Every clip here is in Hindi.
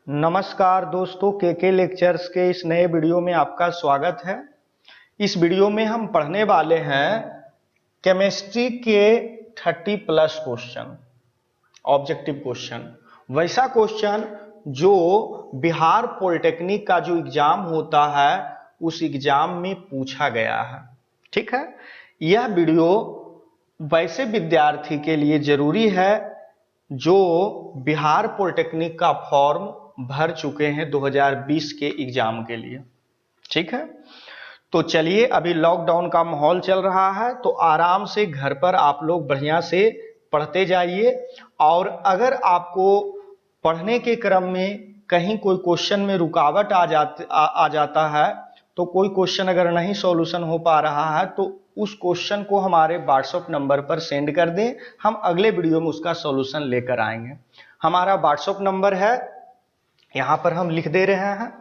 नमस्कार दोस्तों, के लेक्चर्स के इस नए वीडियो में आपका स्वागत है। इस वीडियो में हम पढ़ने वाले हैं केमिस्ट्री के 30+ क्वेश्चन, ऑब्जेक्टिव क्वेश्चन, वैसा क्वेश्चन जो बिहार पॉलिटेक्निक का जो एग्जाम होता है उस एग्जाम में पूछा गया है। ठीक है, यह वीडियो वैसे विद्यार्थी के लिए जरूरी है जो बिहार पॉलिटेक्निक का फॉर्म भर चुके हैं 2020 के एग्जाम के लिए। ठीक है, तो चलिए, अभी लॉकडाउन का माहौल चल रहा है तो आराम से घर पर आप लोग बढ़िया से पढ़ते जाइए। और अगर आपको पढ़ने के क्रम में कहीं कोई क्वेश्चन में रुकावट आ जाता है, तो कोई क्वेश्चन अगर नहीं सॉल्यूशन हो पा रहा है तो उस क्वेश्चन को हमारे व्हाट्सएप नंबर पर सेंड कर दें, हम अगले वीडियो में उसका सॉल्यूशन लेकर आएंगे। हमारा व्हाट्सएप नंबर है, यहां पर हम लिख दे रहे हैं,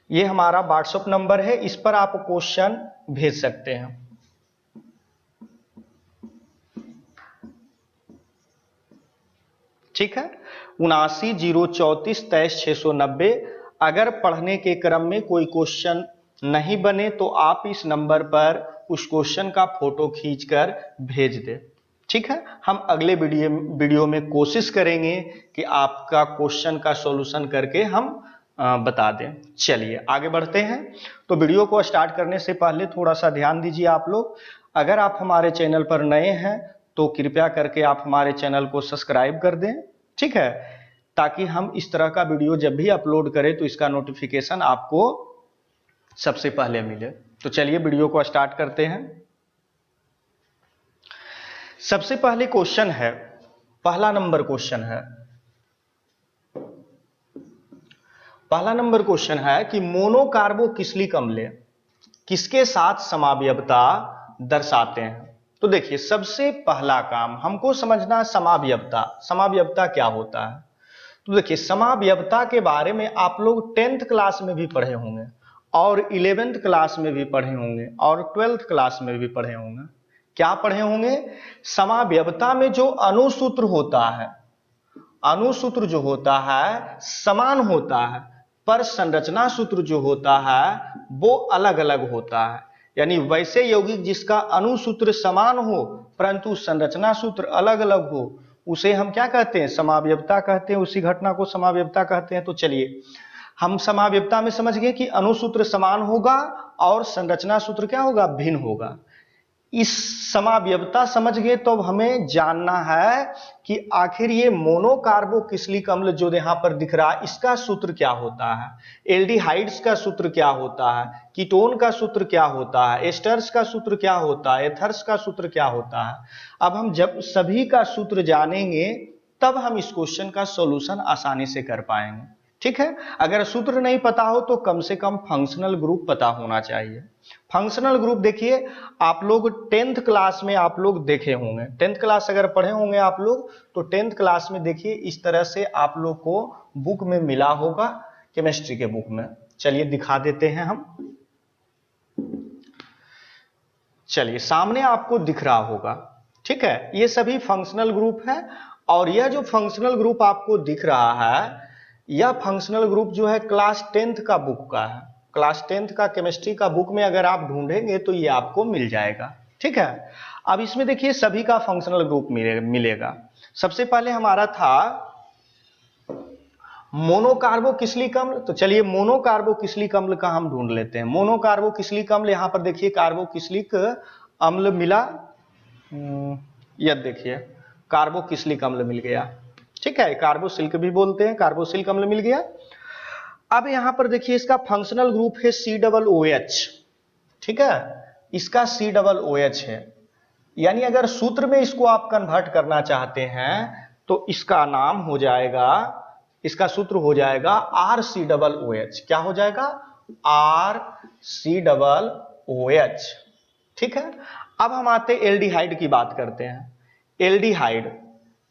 ये हमारा व्हाट्सएप नंबर है, इस पर आप क्वेश्चन भेज सकते हैं। ठीक है, 7904332690। अगर पढ़ने के क्रम में कोई क्वेश्चन नहीं बने तो आप इस नंबर पर उस क्वेश्चन का फोटो खींचकर भेज दें। ठीक है, हम अगले वीडियो में कोशिश करेंगे कि आपका क्वेश्चन का सॉल्यूशन करके हम बता दें। चलिए आगे बढ़ते हैं। तो वीडियो को स्टार्ट करने से पहले थोड़ा सा ध्यान दीजिए आप लोग। अगर आप हमारे चैनल पर नए हैं तो कृपया करके आप हमारे चैनल को सब्सक्राइब कर दें। ठीक है, ताकि हम इस तरह का वीडियो जब भी अपलोड करें तो इसका नोटिफिकेशन आपको सबसे पहले मिले। तो चलिए वीडियो को स्टार्ट करते हैं। सबसे पहले क्वेश्चन है, पहला नंबर क्वेश्चन है कि मोनोकार्बोक्सिलिक अम्ल किसके साथ समावयवता दर्शाते हैं। तो देखिए, सबसे पहला काम हमको समझना समावयवता क्या होता है। तो देखिए, समावयवता के बारे में आप लोग 10th क्लास में भी पढ़े होंगे और 11th क्लास में भी पढ़े होंगे और 12th क्लास में भी पढ़े होंगे। क्या पढ़े होंगे? समावयवता में जो अणुसूत्र जो होता है समान होता है, पर संरचना सूत्र जो होता है वो अलग अलग होता है। यानी वैसे यौगिक जिसका अणुसूत्र समान हो परंतु संरचना सूत्र अलग अलग हो, उसे हम क्या कहते हैं? समावयवता कहते हैं। उसी घटना को समावयवता कहते हैं। तो चलिए, हम समावयवता में समझ गए कि अणुसूत्र समान होगा और संरचना सूत्र क्या होगा? भिन्न होगा। इस समावयवता समझ गए तो अब हमें जानना है कि आखिर ये मोनोकार्बोक्सिलिक अम्ल जो यहां पर दिख रहा है इसका सूत्र क्या होता है, एल्डिहाइड्स का सूत्र क्या होता है, कीटोन का सूत्र क्या होता है, एस्टर्स का सूत्र क्या होता है, एथर्स का सूत्र क्या होता है। अब हम जब सभी का सूत्र जानेंगे तब हम इस क्वेश्चन का सॉल्यूशन आसानी से कर पाएंगे। ठीक है, अगर सूत्र नहीं पता हो तो कम से कम फंक्शनल ग्रुप पता होना चाहिए। फंक्शनल ग्रुप देखिए, आप लोग 10th क्लास में आप लोग देखे होंगे, 10th क्लास अगर पढ़े होंगे आप लोग तो 10th क्लास में देखिए इस तरह से आप लोग को बुक में मिला होगा, केमिस्ट्री के बुक में। चलिए दिखा देते हैं हम। चलिए, सामने आपको दिख रहा होगा। ठीक है, ये सभी फंक्शनल ग्रुप है और यह जो फंक्शनल ग्रुप आपको दिख रहा है यह फंक्शनल ग्रुप जो है क्लास 10th का बुक का है। क्लास 10th का केमिस्ट्री का बुक में अगर आप ढूंढेंगे तो ये आपको मिल जाएगा। ठीक है, अब इसमें देखिए सभी का फंक्शनल ग्रुप मिलेगा। सबसे पहले हमारा था मोनोकार्बोक्सिलिक अम्ल। तो चलिए मोनोकार्बोक्सिलिक अम्ल का हम ढूंढ लेते हैं। मोनोकार्बोक्सिलिक अम्ल यहां पर देखिए कार्बोक्सिलिक अम्ल मिला, यह देखिए कार्बोक्सिलिक अम्ल मिल गया। ठीक है, कार्बोसिल्क भी बोलते हैं, कार्बोसिल्क अम्ल मिल गया। अब यहां पर देखिए इसका फंक्शनल ग्रुप है COOH। ठीक है, इसका COOH है। यानी अगर सूत्र में इसको आप कन्वर्ट करना चाहते हैं तो इसका नाम हो जाएगा, इसका सूत्र हो जाएगा RCOOH। क्या हो जाएगा? RCOOH। ठीक है, अब हम आते एल्डिहाइड की बात करते हैं।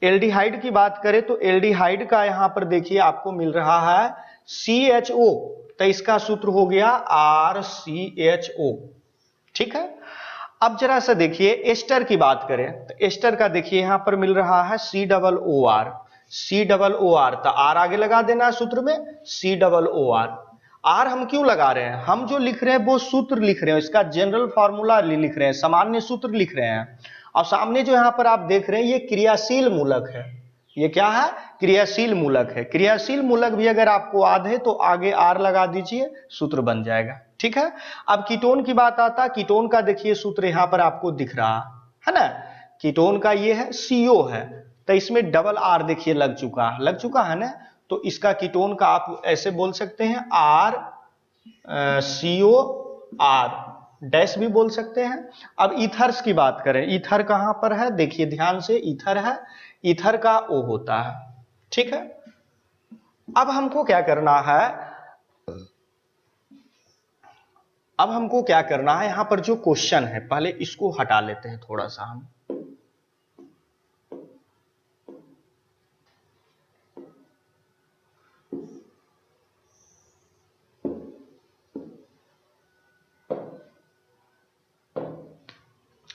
एल्डिहाइड की बात करें तो एल्डिहाइड का यहां पर देखिए आपको मिल रहा है CHO, तो इसका सूत्र हो गया RCHO। ठीक है, अब जरा सा देखिए एस्टर की बात करें तो एस्टर का देखिए यहां पर मिल रहा है COOR। COOR, तो R आगे लगा देना है सूत्र में, COOR। R हम क्यों लगा रहे हैं, हम जो लिख रहे हैं वो सूत्र लिख रहे हैं, इसका जनरल फॉर्मूला लिख रहे हैं, सामान्य सूत्र लिख रहे हैं। और सामने जो यहाँ पर आप देख रहे हैं ये क्रियाशील मूलक है, ये क्या है, क्रियाशील मूलक है। क्रियाशील मूलक भी अगर आपको याद है तो आगे R लगा दीजिए, सूत्र बन जाएगा। ठीक है, अब कीटोन की बात आता है। कीटोन का देखिए सूत्र यहाँ पर आपको दिख रहा है ना, कीटोन का ये है, CO है, तो इसमें डबल R देखिए लग चुका है ना, तो इसका कीटोन का आप ऐसे बोल सकते हैं RCOR डैश भी बोल सकते हैं। अब ईथर्स की बात करें, ईथर कहां पर है, देखिए ध्यान से, ईथर है, ईथर का O होता है। ठीक है, अब हमको क्या करना है, यहां पर जो क्वेश्चन है पहले इसको हटा लेते हैं थोड़ा सा हम।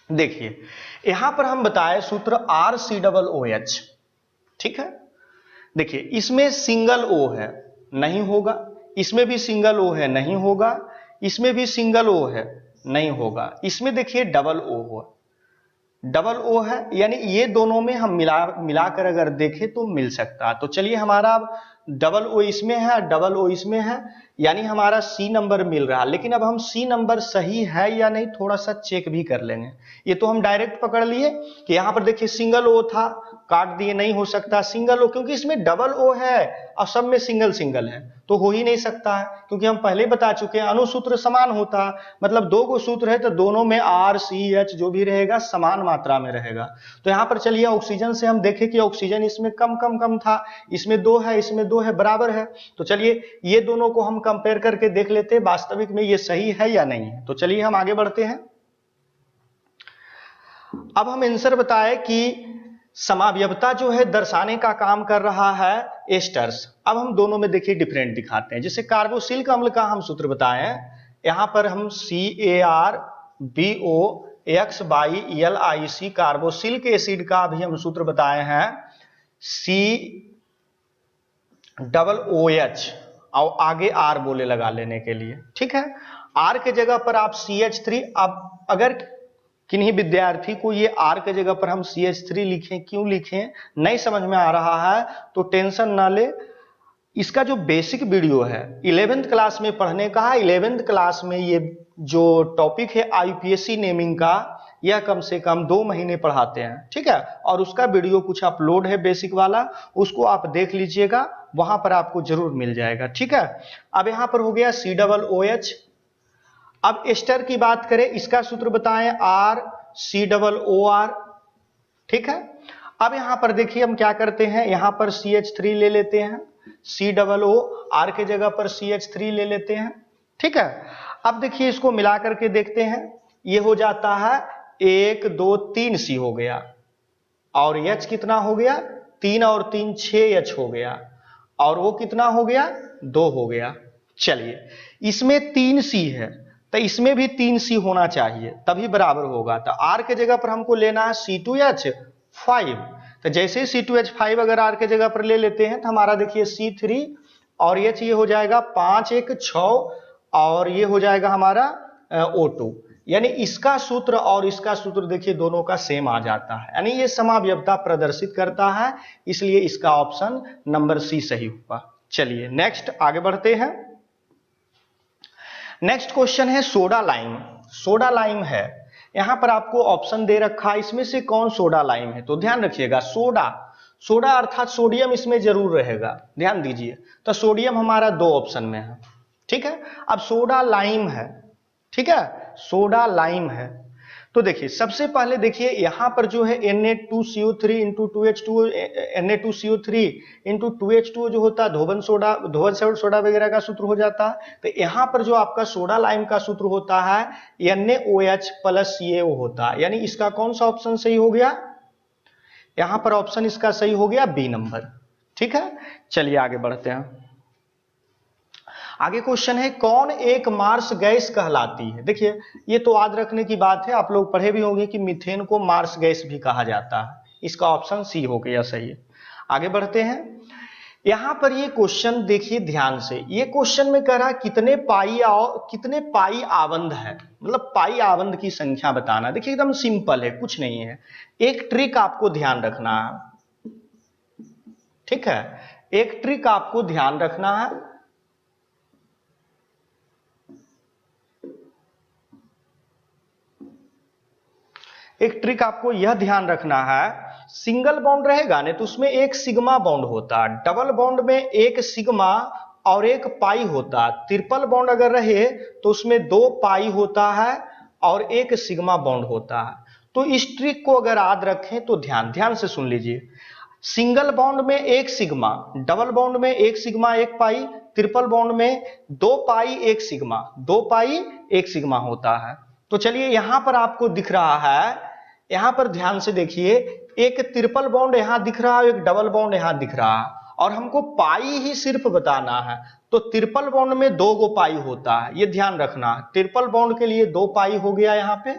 देखिए यहां पर हम बताए सूत्र RCOOH। ठीक है, देखिए इसमें सिंगल O है, नहीं होगा, इसमें भी सिंगल O है, नहीं होगा, इसमें भी सिंगल O है, नहीं होगा, इसमें देखिए डबल O है, यानी ये दोनों में हम मिलाकर अगर देखें तो मिल सकता है। तो चलिए हमारा डबल O इसमें है, डबल O इसमें है, यानी हमारा C नंबर मिल रहा है। लेकिन अब हम C नंबर सही है या नहीं थोड़ा सा चेक भी कर लेंगे। ये तो हम डायरेक्ट पकड़ लिए कि यहां पर देखिए सिंगल O था, काट दिए, नहीं हो सकता सिंगल O, क्योंकि इसमें डबल O है और सब में सिंगल है, तो हो ही नहीं सकता है, क्योंकि हम पहले बता चुके हैं अनुसूत्र समान होता है, मतलब दो गो सूत्र है तो दोनों में RCH जो भी रहेगा समान मात्रा में रहेगा। तो यहां पर चलिए ऑक्सीजन से हम देखें कि ऑक्सीजन इसमें कम था, इसमें 2 है, इसमें 2 है, बराबर है। तो चलिए ये दोनों को हम कंपेयर करके देख लेते हैं वास्तविक में ये सही है या नहीं है। तो चलिए हम आगे बढ़ते हैं। अब हम आंसर बताए कि समावयवता जो है दर्शाने का काम कर रहा है एस्टर्स। अब हम दोनों में देखिए डिफरेंट दिखाते हैं। जैसे कार्बोसिलिक अम्ल का हम सूत्र बताए, यहां पर हम CARBOXyLIC कार्बोसिलिक एसिड का भी हम सूत्र बताए हैं COOH, और आगे R बोले लगा लेने के लिए। ठीक है, R के जगह पर आप CH3, अब अगर किन्हीं विद्यार्थी को ये R के जगह पर हम CH3 लिखें, क्यों लिखें नहीं समझ में आ रहा है तो टेंशन ना ले, इसका जो बेसिक वीडियो है 11th क्लास में पढ़ने का है। 11th क्लास में ये जो टॉपिक है IUPAC नेमिंग का, यह कम से कम 2 महीने पढ़ाते हैं। ठीक है, और उसका वीडियो कुछ अपलोड है बेसिक वाला, उसको आप देख लीजिएगा, वहां पर आपको जरूर मिल जाएगा। ठीक है, अब यहां पर हो गया COOH। अब एस्टर की बात करें, इसका सूत्र बताएं RCOOR। ठीक है, अब यहां पर देखिए हम क्या करते हैं, यहां पर CH3 ले लेते हैं, COOR के जगह पर CH3 ले लेते हैं। ठीक है, अब देखिए इसको मिला करके देखते हैं, ये हो जाता है 1 2 3 C हो गया, और H कितना हो गया, 3 और 3 6H हो गया, और वो कितना हो गया, 2 हो गया। चलिए इसमें 3 C है तो इसमें भी 3 C होना चाहिए तभी बराबर होगा। तो R के जगह पर हमको लेना है C2H5, तो जैसे C2H5 अगर R के जगह पर ले लेते हैं तो हमारा देखिए C3 और H ये हो जाएगा 5 1 6, और ये हो जाएगा हमारा O2, यानी इसका सूत्र और इसका सूत्र देखिए दोनों का सेम आ जाता है, यानी ये समावयवता प्रदर्शित करता है, इसलिए इसका ऑप्शन नंबर C सही हुआ। चलिए नेक्स्ट आगे बढ़ते हैं। नेक्स्ट क्वेश्चन है सोडा लाइम। सोडा लाइम है, यहां पर आपको ऑप्शन दे रखा है, इसमें से कौन सोडा लाइम है, तो ध्यान रखिएगा सोडा अर्थात सोडियम इसमें जरूर रहेगा, ध्यान दीजिए। तो सोडियम हमारा 2 ऑप्शन में है। ठीक है, अब सोडा लाइम है, ठीक है, सोडा लाइम है, तो देखिए सबसे पहले देखिए यहां पर जो है Na2CO3 into 2H2O, Na2CO3 into 2H2O जो होता है धोबन सोडा वगैरह का सूत्र हो जाता है। तो यहां पर जो आपका सोडा लाइम का सूत्र होता है NaOH प्लस CaO होता है, यानी इसका कौन सा ऑप्शन सही हो गया, यहां पर ऑप्शन इसका सही हो गया B नंबर। ठीक है, चलिए आगे बढ़ते हैं। आगे क्वेश्चन है कौन एक मार्स गैस कहलाती है। देखिए ये तो याद रखने की बात है, आप लोग पढ़े भी होंगे कि मीथेन को मार्स गैस भी कहा जाता है, इसका ऑप्शन C हो गया सही है। आगे बढ़ते हैं। यहां पर ये क्वेश्चन देखिए ध्यान से, ये क्वेश्चन में कह रहा है कितने पाई आबंद है, मतलब पाई आबंद की संख्या बताना। देखिए एकदम सिंपल है, कुछ नहीं है। एक ट्रिक आपको ध्यान रखना है, ठीक है, एक ट्रिक आपको ध्यान रखना है। एक ट्रिक आपको यह ध्यान रखना है, सिंगल बॉन्ड रहेगा ना तो उसमें एक सिग्मा बॉन्ड होता है, डबल बॉन्ड में एक सिग्मा और एक पाई होता है, ट्रिपल बॉन्ड अगर रहे तो उसमें 2 पाई होता है और एक सिग्मा बॉन्ड होता है। तो इस ट्रिक को अगर याद रखें तो ध्यान ध्यान से सुन लीजिए। सिंगल बॉन्ड में एक सिग्मा, डबल बॉन्ड में एक सिग्मा एक पाई, ट्रिपल बॉन्ड में 2 पाई एक सिग्मा, 2 पाई एक सिग्मा होता है। तो चलिए यहां पर आपको दिख रहा है, यहां पर ध्यान से देखिए, एक ट्रिपल बॉन्ड यहां दिख रहा है, एक डबल बॉन्ड यहां दिख रहा है, और हमको पाई ही सिर्फ बताना है। तो ट्रिपल बॉन्ड में 2 गो पाई होता है, ये ध्यान रखना। ट्रिपल बॉन्ड के लिए 2 पाई हो गया यहां पे,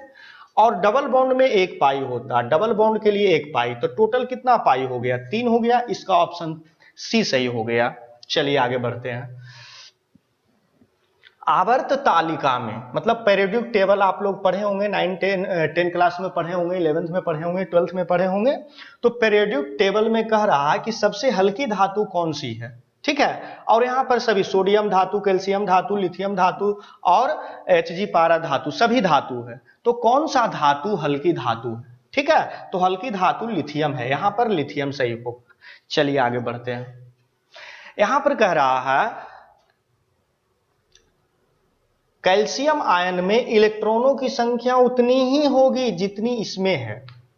और डबल बॉन्ड में 1 पाई होता है, डबल बॉन्ड के लिए 1 पाई। तो टोटल कितना पाई हो गया? 3 हो गया। इसका ऑप्शन सी सही हो गया। चलिए आगे बढ़ते हैं। आवर्त तालिका में, मतलब पीरियोडिक टेबल आप लोग पढ़े होंगे, 9 10 क्लास में पढ़े होंगे, 11th में पढ़े होंगे, 12th में पढ़े होंगे। तो पीरियोडिक टेबल में कह रहा है कि सबसे हल्की धातु कौन सी है, ठीक है। और यहां पर सभी सोडियम धातु, कैल्शियम धातु, लिथियम धातु और Hg पारा धातु, सभी धातु है। तो कौन सा धातु हल्की धातु है, ठीक है। तो हल्की धातु लिथियम है, यहां पर लिथियम सही होगा। चलिए आगे बढ़ते हैं। यहां पर कह रहा है कैल्शियम आयन में इलेक्ट्रॉनों की संख्या उतनी ही होगी जितनी इसमें है,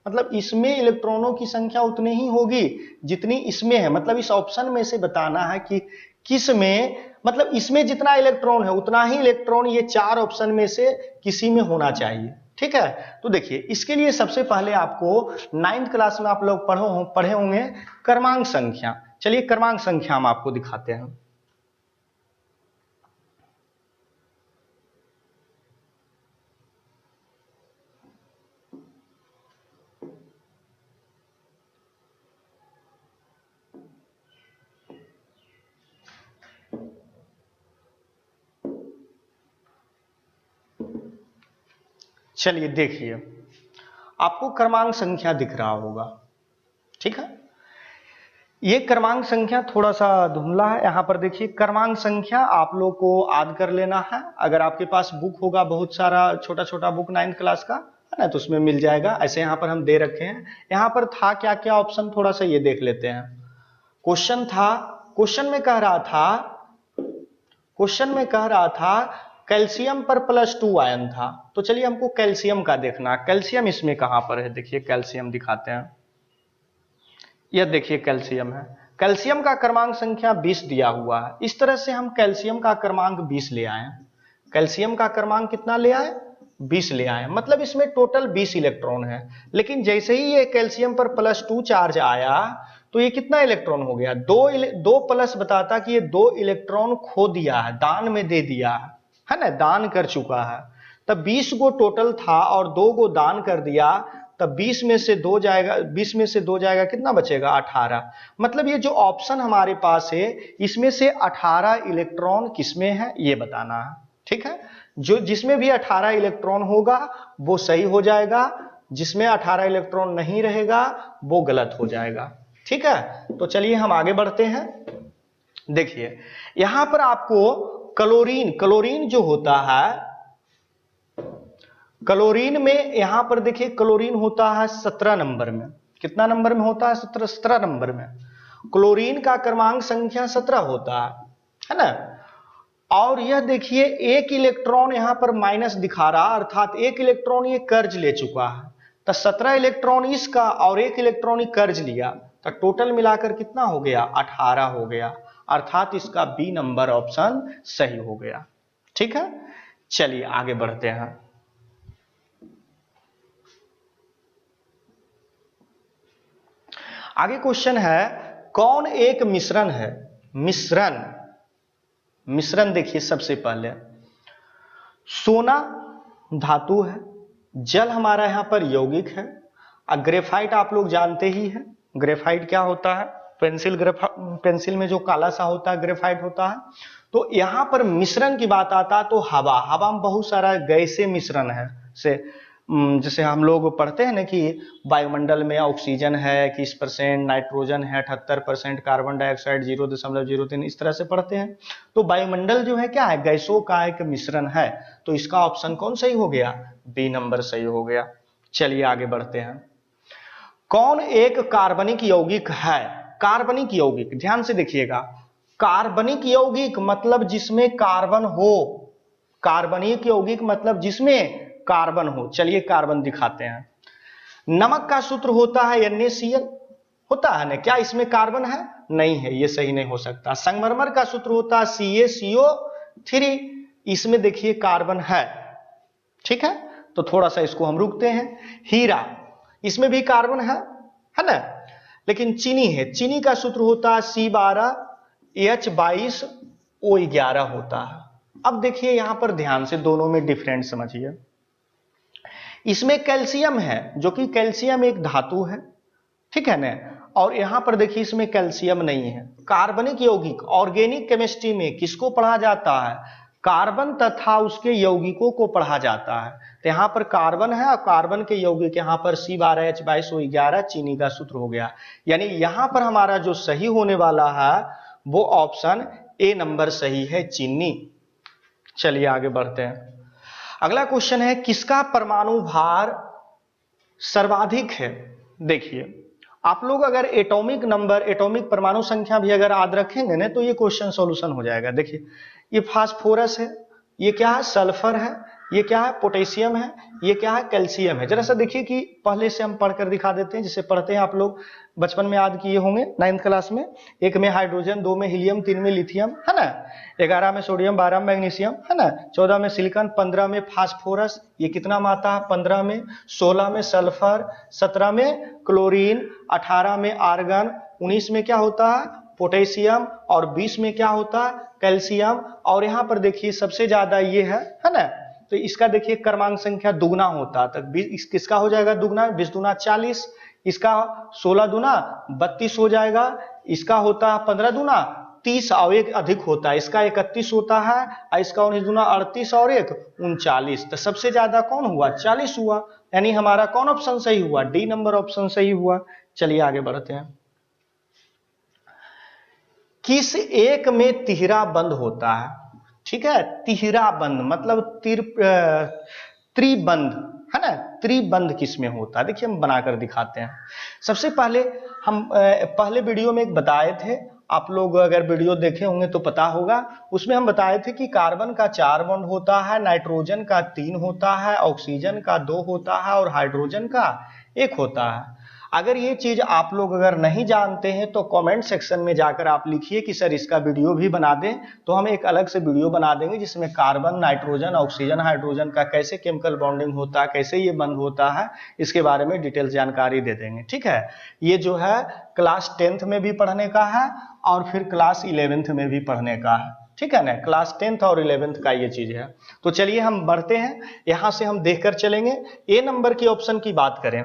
मतलब इसमें इलेक्ट्रॉनों की संख्या उतनी ही होगी जितनी इसमें है। मतलब इस ऑप्शन में से बताना है कि किस में, मतलब इसमें जितना इलेक्ट्रॉन है उतना ही इलेक्ट्रॉन ये 4 ऑप्शन में से किसी में होना चाहिए, ठीक है। तो देखिए इसके लिए सबसे पहले आपको 9th क्लास में आप लोग पढ़े होंगे क्रमांक संख्या। चलिए क्रमांक संख्या हम आपको दिखाते हैं। चलिए देखिए, आपको क्रमांक संख्या दिख रहा होगा, ठीक है। ये क्रमांक संख्या थोड़ा सा धुंधला है। यहां पर देखिए क्रमांक संख्या आप लोग को याद कर लेना है। अगर आपके पास बुक होगा बहुत सारा छोटा छोटा बुक 9th क्लास का, है ना, तो उसमें मिल जाएगा। ऐसे यहाँ पर हम दे रखे हैं। यहाँ पर था क्या क्या ऑप्शन, थोड़ा सा ये देख लेते हैं। क्वेश्चन था, क्वेश्चन में कह रहा था कैल्शियम पर +2 आयन था। तो चलिए हमको कैल्शियम का देखना। कैल्शियम इसमें कहां पर है, देखिए कैल्शियम दिखाते हैं। यह देखिए कैल्शियम है। कैल्शियम का क्रमांक संख्या 20 दिया हुआ है। इस तरह से हम कैल्शियम का क्रमांक 20 ले आए। कैल्शियम का क्रमांक कितना ले आए? 20 ले आए। मतलब इसमें टोटल 20 इलेक्ट्रॉन है। लेकिन जैसे ही ये कैल्शियम पर +2 चार्ज आया तो ये कितना इलेक्ट्रॉन हो गया? 2 प्लस बताता कि ये 2 इलेक्ट्रॉन खो दिया है, दान में दे दिया है ना, दान कर चुका है। तब 20 गो टोटल था और 2 गो दान कर दिया, तब 20 में से 2 जाएगा, 20 में से 2 जाएगा, कितना बचेगा? 18। मतलब ये जो ऑप्शन हमारे पास है इसमें से 18 इलेक्ट्रॉन किसमें है ये बताना है, ठीक है। जो जिसमें भी 18 इलेक्ट्रॉन होगा वो सही हो जाएगा, जिसमें 18 इलेक्ट्रॉन नहीं रहेगा वो गलत हो जाएगा, ठीक है। तो चलिए हम आगे बढ़ते हैं। देखिए यहां पर आपको क्लोरीन जो होता है, क्लोरीन में यहां पर देखिए क्लोरीन होता है 17 नंबर में। कितना नंबर में होता है? 17 नंबर में। क्लोरीन का क्रमांक संख्या 17 होता है ना। और यह देखिए एक इलेक्ट्रॉन यहां पर माइनस दिखा रहा, अर्थात एक इलेक्ट्रॉन ये कर्ज ले चुका है। तो 17 इलेक्ट्रॉन इसका और एक इलेक्ट्रॉन ही कर्ज लिया, तो टोटल मिलाकर कितना हो गया? 18 हो गया। अर्थात इसका बी नंबर ऑप्शन सही हो गया, ठीक है। चलिए आगे बढ़ते हैं। आगे क्वेश्चन है, कौन एक मिश्रण है? मिश्रण देखिए सबसे पहले सोना धातु है, जल हमारा यहां पर यौगिक है, और ग्रेफाइट आप लोग जानते ही हैं। ग्रेफाइट क्या होता है? पेंसिल में जो काला सा होता है ग्रेफाइट होता है। तो यहाँ पर मिश्रण की बात आता है तो हवा में बहुत सारा गैसीय मिश्रण है। जैसे हम लोग पढ़ते हैं ना कि वायुमंडल में ऑक्सीजन है 21%, नाइट्रोजन है 78%, कार्बन डाइऑक्साइड 0.03, इस तरह से पढ़ते हैं। तो वायुमंडल जो है क्या है, गैसों का एक मिश्रण है। तो इसका ऑप्शन कौन सही हो गया, बी नंबर सही हो गया। चलिए आगे बढ़ते हैं। कौन एक कार्बनिक यौगिक है, कार्बनिक यौगिक ध्यान से देखिएगा, कार्बनिक यौगिक मतलब जिसमें कार्बन हो, कार्बनिक यौगिक मतलब जिसमें कार्बन हो। चलिए कार्बन दिखाते हैं। नमक का सूत्र होता है NaCl, होता है ना, क्या इसमें कार्बन है, नहीं है, ये सही नहीं हो सकता। संगमरमर का सूत्र होता है CaCO3, इसमें देखिए कार्बन है, ठीक है, तो थोड़ा सा इसको हम रुकते हैं। हीरा, इसमें भी कार्बन है ना, लेकिन चीनी है, चीनी का सूत्र होता है C12H22O11 होता है। अब देखिए यहां पर ध्यान से दोनों में डिफरेंस समझिए। इसमें कैल्शियम है, जो कि कैल्शियम एक धातु है, ठीक है ना, और यहां पर देखिए इसमें कैल्शियम नहीं है। कार्बनिक यौगिक ऑर्गेनिक केमिस्ट्री में किसको पढ़ा जाता है, कार्बन तथा उसके यौगिकों को पढ़ा जाता है। तो यहां पर कार्बन है और कार्बन के यौगिक यहां पर C12H22O11 चीनी का सूत्र हो गया। यानी यहां पर हमारा जो सही होने वाला है वो ऑप्शन ए नंबर सही है, चीनी। चलिए आगे बढ़ते हैं। अगला क्वेश्चन है, किसका परमाणु भार सर्वाधिक है। देखिए आप लोग अगर एटॉमिक नंबर, एटॉमिक परमाणु संख्या भी अगर याद रखेंगे ना तो ये क्वेश्चन सॉल्यूशन हो जाएगा। देखिए ये फास्फोरस है, ये क्या है, सल्फर है, ये क्या है, पोटेशियम है, ये क्या है, कैल्शियम है। जरा सा देखिए कि पहले से हम पढ़कर दिखा देते हैं, जिसे पढ़ते हैं आप लोग बचपन में याद किए होंगे 9th क्लास में। 1 में हाइड्रोजन, 2 में हीलियम, 3 में लिथियम, है ना, 11 में सोडियम, 12 में मैग्नीशियम, है ना, 14 में सिलिकॉन, 15 में फास्फोरस, ये कितना में आता है 15 में, 16 में सल्फर, 17 में क्लोरीन, 18 में आर्गन, 19 में क्या होता है पोटेशियम, और 20 में क्या होता है कैल्शियम। और यहां पर देखिए सबसे ज्यादा ये है ना, तो इसका देखिए क्रमांक संख्या दुगना होता है, तो किसका हो जाएगा दुगना, 20 दूना 40, इसका 16 दूना 32 हो जाएगा, इसका होता है 15 दूना 30 और एक अधिक होता है, इसका 31 होता है, और इसका 19 दूना 38 और एक 39। तो सबसे ज्यादा कौन हुआ, 40 हुआ। यानी हमारा कौन ऑप्शन सही हुआ, डी नंबर ऑप्शन सही हुआ। चलिए आगे बढ़ते हैं। किस एक में तिहरा बंद होता है, ठीक है, तिहरा बंद मतलब त्रिबंध, है ना, त्रिबंध किस में होता है, देखिए हम बनाकर दिखाते हैं। सबसे पहले हम पहले वीडियो में एक बताए थे, आप लोग अगर वीडियो देखे होंगे तो पता होगा, उसमें हम बताए थे कि कार्बन का 4 बॉन्ड होता है, नाइट्रोजन का 3 होता है, ऑक्सीजन का 2 होता है और हाइड्रोजन का 1 होता है। अगर ये चीज आप लोग अगर नहीं जानते हैं तो कमेंट सेक्शन में जाकर आप लिखिए कि सर इसका वीडियो भी बना दें, तो हम एक अलग से वीडियो बना देंगे जिसमें कार्बन, नाइट्रोजन, ऑक्सीजन, हाइड्रोजन का कैसे केमिकल बॉन्डिंग होता है, कैसे ये बंद होता है, इसके बारे में डिटेल जानकारी दे देंगे, ठीक है। ये जो है क्लास 10th में भी पढ़ने का है और फिर क्लास 11th में भी पढ़ने का है, ठीक है ना, क्लास 10th और 11th का ये चीज है। तो चलिए हम बढ़ते हैं, यहां से हम देखकर चलेंगे। ए नंबर की ऑप्शन की बात करें,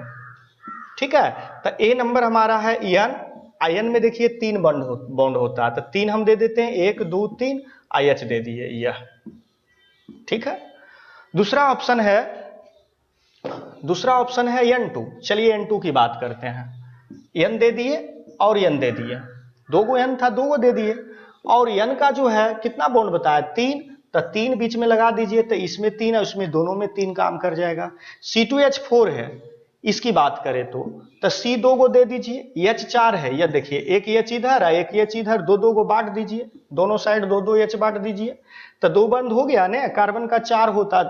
ठीक है, तो ए नंबर हमारा है आयन। आयन में देखिए 3 बॉन्ड होता है, तो 3 हम दे देते हैं, 1 2 3 IH दे दिए यह, ठीक है। दूसरा ऑप्शन है N2। चलिए N2 की बात करते हैं। N दे दिए और N दे दिए, 2 गो N था 2 गो दे दिए, और N का जो है कितना बॉन्ड बताया 3, तो 3 बीच में लगा दीजिए, तो इसमें 3 है उसमें दोनों में 3 काम कर जाएगा। C2H4 है, इसकी बात करें तो C 2 गो दे दीजिए, H 4 है, यह देखिए एक H इधर है एक H इधर, 2 2 गो बांट दीजिए, दोनों साइड 2 2 H बांट दीजिए, तो 2 बंद हो गया ना, कार्बन का 4 होता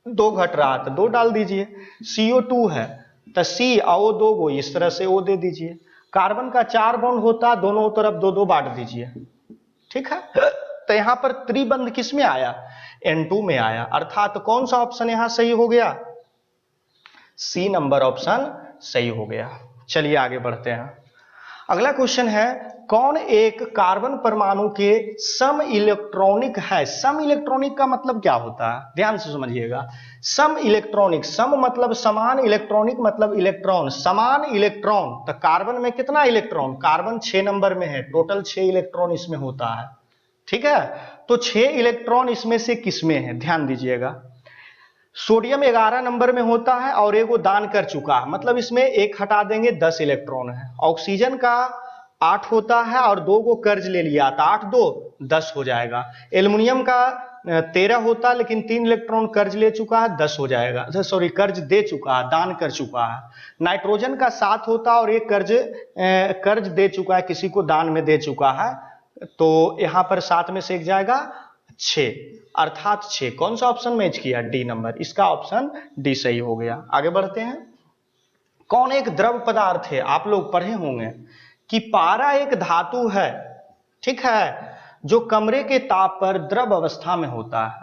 2 घट रहा तो 2 डाल दीजिए। CO2 है तो C और 2 गो इस तरह से O दे दीजिए, कार्बन का 4 बॉन्ड होता, दोनों तरफ 2 2 बांट दीजिए, ठीक है। तो यहां पर त्रिबंध किस में आया, N2 में आया, अर्थात कौन सा ऑप्शन यहां सही हो गया, सी नंबर ऑप्शन सही हो गया। चलिए आगे बढ़ते हैं। अगला क्वेश्चन है, कौन एक कार्बन परमाणु के सम इलेक्ट्रॉनिक है? सम इलेक्ट्रॉनिक का मतलब क्या होता है, ध्यान से समझिएगा। सम इलेक्ट्रॉनिक, सम मतलब समान, इलेक्ट्रॉनिक मतलब इलेक्ट्रॉन, समान इलेक्ट्रॉन। तो कार्बन में कितना इलेक्ट्रॉन? कार्बन 6 नंबर में है, टोटल 6 इलेक्ट्रॉन इसमें होता है, ठीक है। तो 6 इलेक्ट्रॉन इसमें से किसमें है, ध्यान दीजिएगा। सोडियम 11 नंबर में होता है और एगो दान कर चुका है, मतलब इसमें एक हटा देंगे 10 इलेक्ट्रॉन है। ऑक्सीजन का 8 होता है और 2 को कर्ज ले लिया था, 8 2 10 हो जाएगा। एल्युमिनियम का 13 होता है लेकिन 3 इलेक्ट्रॉन कर्ज ले चुका है, 10 हो जाएगा, सॉरी कर्ज दे चुका है, दान कर चुका है। नाइट्रोजन का 7 होता है और एक कर्ज दे चुका है, किसी को दान में दे चुका है, तो यहां पर 7 में से एक जाएगा 6, अर्थात 6। कौन सा ऑप्शन मैच किया? डी नंबर, इसका ऑप्शन डी सही हो गया। आगे बढ़ते हैं। कौन एक द्रव पदार्थ है? आप लोग पढ़े होंगे कि पारा एक धातु है, ठीक है, जो कमरे के ताप पर द्रव अवस्था में होता है।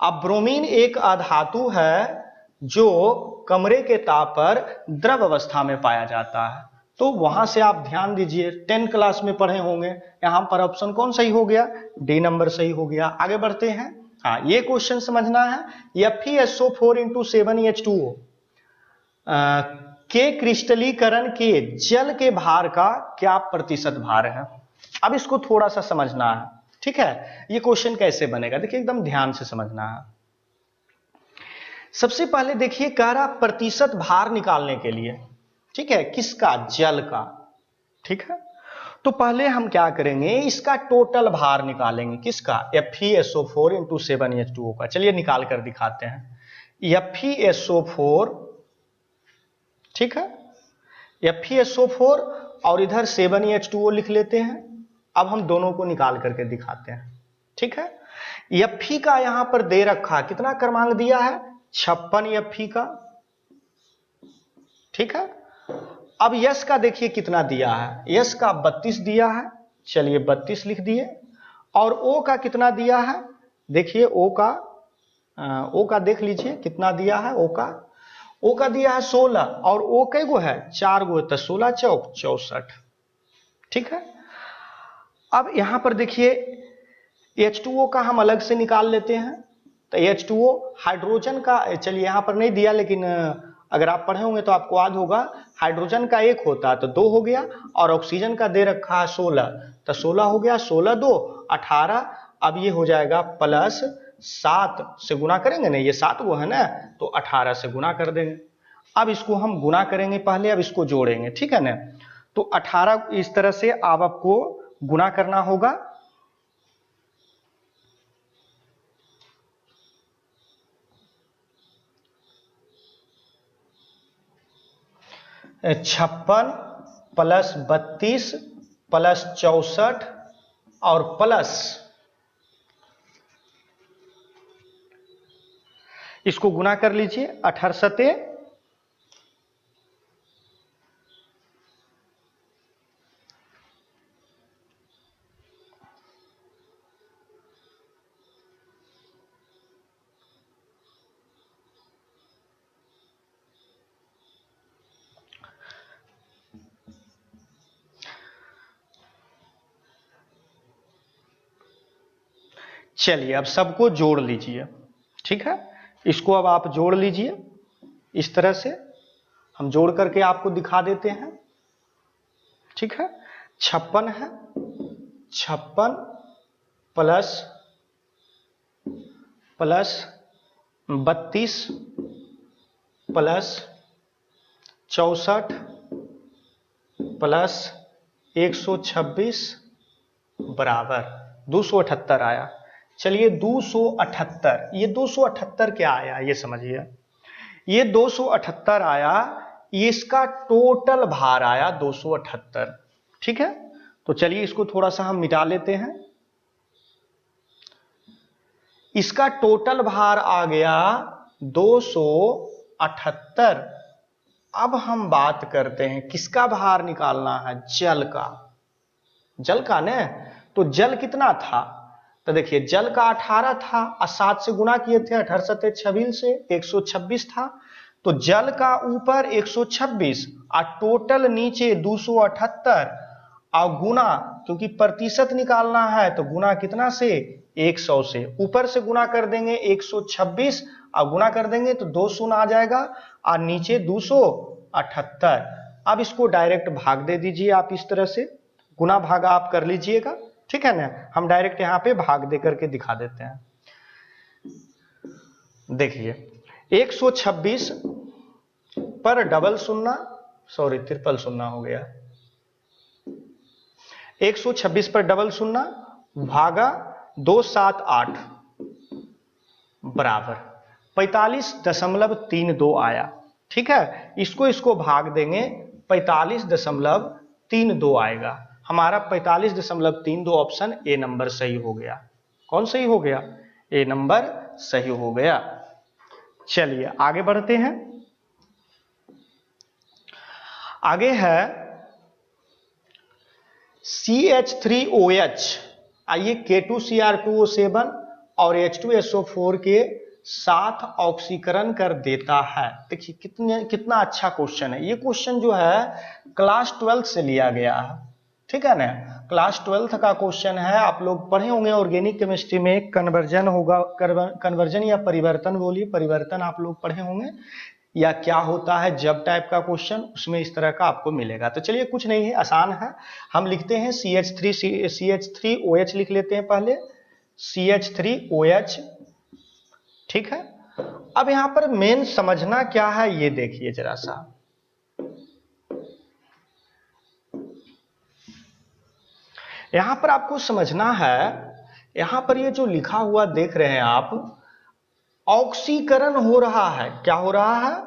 अब ब्रोमीन एक अधातु है जो कमरे के ताप पर द्रव अवस्था में पाया जाता है। तो वहां से आप ध्यान दीजिए, 10 क्लास में पढ़े होंगे, यहां पर ऑप्शन कौन सही हो गया? डी नंबर सही हो गया। आगे बढ़ते हैं। हाँ, ये क्वेश्चन समझना है। FeSO4 × 7H2O के क्रिस्टलीकरण के जल के भार का क्या प्रतिशत भार है? अब इसको थोड़ा सा समझना है, ठीक है। ये क्वेश्चन कैसे बनेगा, देखिए एकदम ध्यान से समझना है। सबसे पहले देखिए, कह रहा प्रतिशत भार निकालने के लिए, ठीक है, किसका? जल का, ठीक है। तो पहले हम क्या करेंगे, इसका टोटल भार निकालेंगे, किसका? FeSO4 × 7H2O का। चलिए निकाल कर दिखाते हैं। FeSO4, ठीक है, FeSO4 और इधर 7H2O लिख लेते हैं। अब हम दोनों को निकाल करके दिखाते हैं, ठीक है। Fe का यहां पर दे रखा, कितना क्रमांक दिया है? 56 Fe का, ठीक है। अब यस का देखिए कितना दिया है, यस का 32 दिया है, चलिए 32 लिख दिए। और ओ का कितना दिया है, देखिए ओ का देख लीजिए कितना दिया है। ओ का दिया है 16, और ओ कै गो है? 4 गो, तो 16 चौक 64, ठीक है। अब यहां पर देखिए H2O का हम अलग से निकाल लेते हैं। तो H2O हाइड्रोजन का, चलिए यहां पर नहीं दिया, लेकिन अगर आप पढ़े होंगे तो आपको याद होगा, हाइड्रोजन का 1 होता है तो 2 हो गया, और ऑक्सीजन का दे रखा है 16, तो 16 हो गया, 16 2 18। अब ये हो जाएगा प्लस 7 से गुना करेंगे ना, ये 7 गो है ना, तो 18 से गुना कर देंगे। अब इसको हम गुना करेंगे पहले, अब इसको जोड़ेंगे, ठीक है ना। तो 18 इस तरह से अब आपको गुना करना होगा। 56 प्लस 32 प्लस 64 और प्लस, इसको गुना कर लीजिए, 18 सते 'चलिए अब सबको जोड़ लीजिए, ठीक है। इसको अब आप जोड़ लीजिए, इस तरह से हम जोड़ करके आपको दिखा देते हैं, ठीक है। 56 है, 56 प्लस 32 प्लस 64 प्लस 126 बराबर 278 आया। चलिए 278, ये 278 क्या आया ये समझिए। ये 278 आया, इसका टोटल भार आया 278, ठीक है। तो चलिए इसको थोड़ा सा हम मिटा लेते हैं। इसका टोटल भार आ गया 278। अब हम बात करते हैं किसका भार निकालना है? जल का, जल का ना। तो जल कितना था? तो देखिए जल का 18 था और 7 से गुना किए थे, 18 सते 26 से 126 था। तो जल का ऊपर 126 और टोटल नीचे 278 और गुना, क्योंकि प्रतिशत निकालना है तो गुना कितना से, 100 से। ऊपर से गुना कर देंगे 126 और गुना कर देंगे तो 2 शून्य आ जाएगा और नीचे 278। अब इसको डायरेक्ट भाग दे दीजिए आप, इस तरह से गुना भागा आप कर लीजिएगा, ठीक है ना। हम डायरेक्ट यहाँ पे भाग दे करके दिखा देते हैं। देखिए 126 पर डबल शून्ना, सॉरी ट्रिपल शून्ना हो गया, 126 पर डबल शून्ना भागा 278 बराबर 45.32 आया, ठीक है। इसको भाग देंगे 45.32 आएगा। हमारा 45.32 ऑप्शन ए नंबर सही हो गया। कौन सही हो गया, ए नंबर सही हो गया। चलिए आगे बढ़ते हैं। आगे है CH3OH, आइए K2Cr2O7 और H2SO4 के साथ ऑक्सीकरण कर देता है। देखिए कितना अच्छा क्वेश्चन है। ये क्वेश्चन जो है क्लास 12 से लिया गया है, ठीक है ना। क्लास 12 का क्वेश्चन है, आप लोग पढ़े होंगे ऑर्गेनिक केमिस्ट्री में कन्वर्जन होगा, कन्वर्जन या परिवर्तन, बोलिए परिवर्तन आप लोग पढ़े होंगे, या क्या होता है जब टाइप का क्वेश्चन, उसमें इस तरह का आपको मिलेगा। तो चलिए कुछ नहीं है, आसान है। हम लिखते हैं CH3OH लिख लेते हैं पहले, CH3OH, ठीक है। अब यहां पर मेन समझना क्या है ये देखिए जरा सा। यहां पर आपको समझना है, यहां पर ये जो लिखा हुआ देख रहे हैं आप, ऑक्सीकरण हो रहा है। क्या हो रहा है,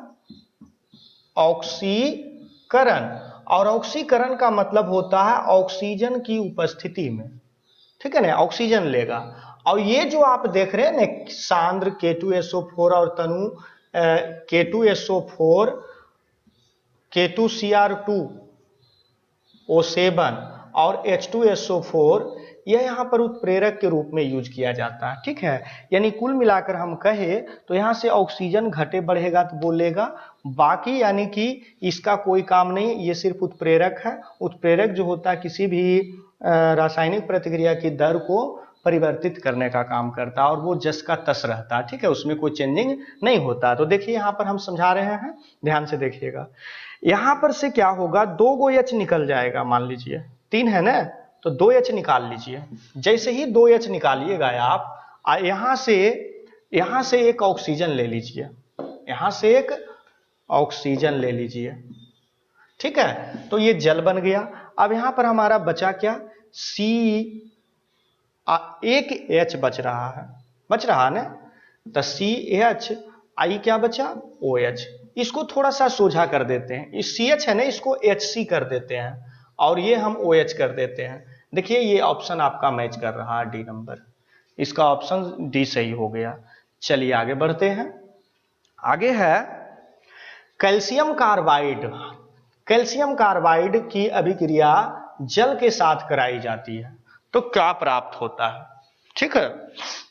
ऑक्सीकरण। और ऑक्सीकरण का मतलब होता है ऑक्सीजन की उपस्थिति में, ठीक है ना, ऑक्सीजन लेगा। और ये जो आप देख रहे हैं ना सांद्र K2SO4 और तनु K2SO4 K2Cr2O7 और H2SO4, यह यहाँ पर उत्प्रेरक के रूप में यूज किया जाता है, ठीक है। यानी कुल मिलाकर हम कहे तो यहाँ से ऑक्सीजन घटे बढ़ेगा तो बोलेगा, बाकी यानी कि इसका कोई काम नहीं, ये सिर्फ उत्प्रेरक है। उत्प्रेरक जो होता है किसी भी रासायनिक प्रतिक्रिया की दर को परिवर्तित करने का काम करता है और वो जस का तस रहता है, ठीक है, उसमें कोई चेंजिंग नहीं होता। तो देखिए यहाँ पर हम समझा रहे हैं, ध्यान से देखिएगा। यहां पर से क्या होगा, 2 गो H निकल जाएगा, मान लीजिए 3 है ना, तो 2 H निकाल लीजिए। जैसे ही 2 H निकालिएगा आप, यहां से एक ऑक्सीजन ले लीजिए, यहां से एक ऑक्सीजन ले लीजिए, ठीक है। तो ये जल बन गया। अब यहां पर हमारा बचा क्या, एक H बच रहा ना, तो CH, आई क्या बचा, OH। इसको थोड़ा सा सोझा कर देते हैं, इस CH है ना, इसको HC कर देते हैं और ये हम OH कर देते हैं। देखिए ये ऑप्शन आपका मैच कर रहा है, डी नंबर, इसका ऑप्शन डी सही हो गया। चलिए आगे बढ़ते हैं। आगे है कैल्शियम कार्बाइड। कैल्शियम कार्बाइड की अभिक्रिया जल के साथ कराई जाती है तो क्या प्राप्त होता है, ठीक है।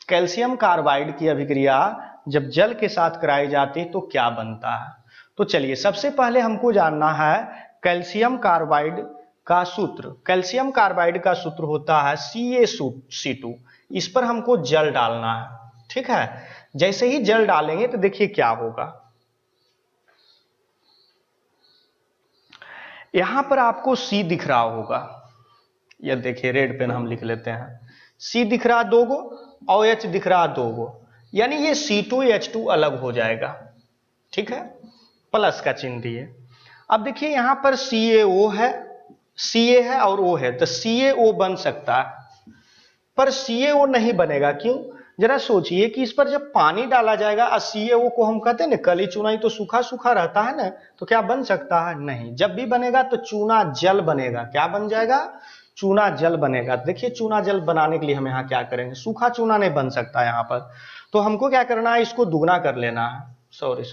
कैल्शियम कार्बाइड की अभिक्रिया जब जल के साथ कराई जाती है तो क्या बनता है। तो चलिए सबसे पहले हमको जानना है कैल्शियम कार्बाइड का सूत्र। कैल्शियम कार्बाइड का सूत्र होता है CaC2। इस पर हमको जल डालना है, ठीक है। जैसे ही जल डालेंगे तो देखिए क्या होगा, यहां पर आपको C दिख रहा होगा, यह देखिए रेड पेन हम लिख लेते हैं, C दिख रहा 2 गो और H दिख रहा 2 गो, यानी ये C2H2 अलग हो जाएगा, ठीक है, प्लस का चिन्ह दिए। अब देखिए यहां पर CaO है, Ca है और O है, तो CaO बन सकता है, पर CaO नहीं बनेगा। क्यों, जरा सोचिए कि इस पर जब पानी डाला जाएगा और CaO को हम कहते हैं ना कली चुनाई, तो सूखा सूखा रहता है ना, तो क्या बन सकता है, नहीं। जब भी बनेगा तो चूना जल बनेगा। क्या बन जाएगा, चूना जल बनेगा। देखिए चूना जल बनाने के लिए हम यहाँ क्या करेंगे, सूखा चूना नहीं बन सकता यहाँ पर, तो हमको क्या करना है, इसको दुगना कर लेना है, सॉरी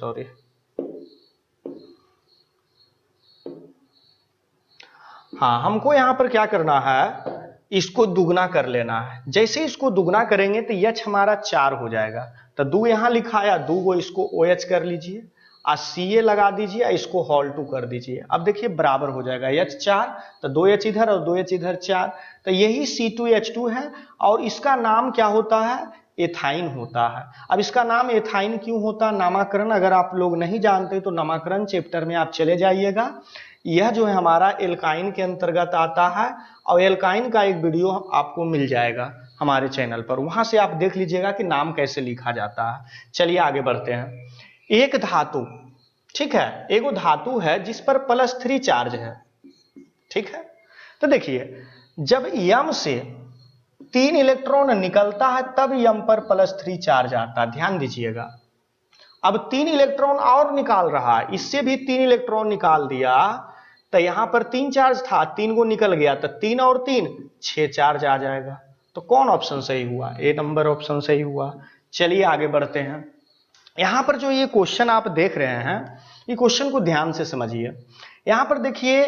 हाँ, हमको यहाँ पर क्या करना है, इसको दुगना कर लेना है। जैसे इसको दुगना करेंगे तो H हमारा 4 हो जाएगा, तो 2 यहाँ लिखा आया, 2 गो इसको OH कर लीजिए Ca लगा दीजिए, इसको होल 2 कर दीजिए। अब देखिए बराबर हो जाएगा H4, तो 2H इधर और 2H इधर 4, तो यही C2H2 है और इसका नाम क्या होता है, एथाइन होता है। अब इसका नाम एथाइन क्यों होता है, नामकरण अगर आप लोग नहीं जानते तो नामकरण चैप्टर में आप चले जाइएगा। यह जो है हमारा एल्काइन के अंतर्गत आता है और एल्काइन का एक वीडियो आपको मिल जाएगा हमारे चैनल पर, वहां से आप देख लीजिएगा कि नाम कैसे लिखा जाता है। चलिए आगे बढ़ते हैं। एक धातु, ठीक है, एक धातु है जिस पर +3 चार्ज है, ठीक है। तो देखिए जब यम से 3 इलेक्ट्रॉन निकलता है तब यम पर +3 चार्ज आता है, ध्यान दीजिएगा। अब 3 इलेक्ट्रॉन और निकाल रहा है, इससे भी 3 इलेक्ट्रॉन निकाल दिया, तो यहां पर 3 चार्ज था, 3 को निकल गया, तो 3 और 3 6 चार्ज आ जाएगा। तो कौन ऑप्शन सही हुआ, ए नंबर ऑप्शन सही हुआ। चलिए आगे बढ़ते हैं। यहां पर जो ये क्वेश्चन आप देख रहे हैं, ये क्वेश्चन को ध्यान से समझिए। यहां पर देखिए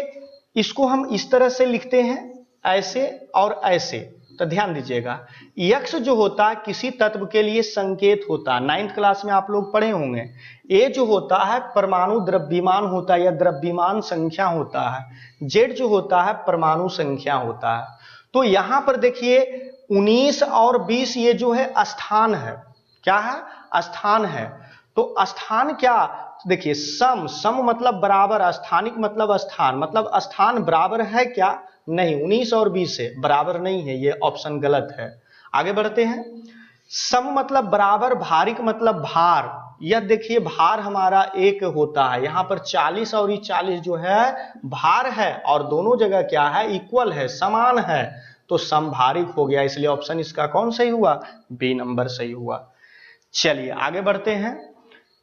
इसको हम इस तरह से लिखते हैं, ऐसे और ऐसे, तो ध्यान दीजिएगा। यक्स जो होता है किसी तत्व के लिए संकेत होता है, 9th क्लास में आप लोग पढ़े होंगे। ए जो होता है परमाणु द्रव्यमान होता है या द्रव्यमान संख्या होता है। जेड जो होता है परमाणु संख्या होता है। तो यहां पर देखिए 19 और 20 ये जो है स्थान है, क्या है, स्थान है। तो स्थान क्या, देखिए सम, सम मतलब बराबर, स्थानिक मतलब स्थान, मतलब स्थान बराबर है क्या, नहीं, 19 और 20 से बराबर नहीं है, ये ऑप्शन गलत है। आगे बढ़ते हैं। सम मतलब बराबर, भारिक मतलब भार, यह देखिए भार हमारा एक होता है, यहां पर 40 और ये 40 जो है भार है और दोनों जगह क्या है, इक्वल है, समान है, तो समभारिक हो गया, इसलिए ऑप्शन इसका कौन सही हुआ, बी नंबर सही हुआ। चलिए आगे बढ़ते हैं।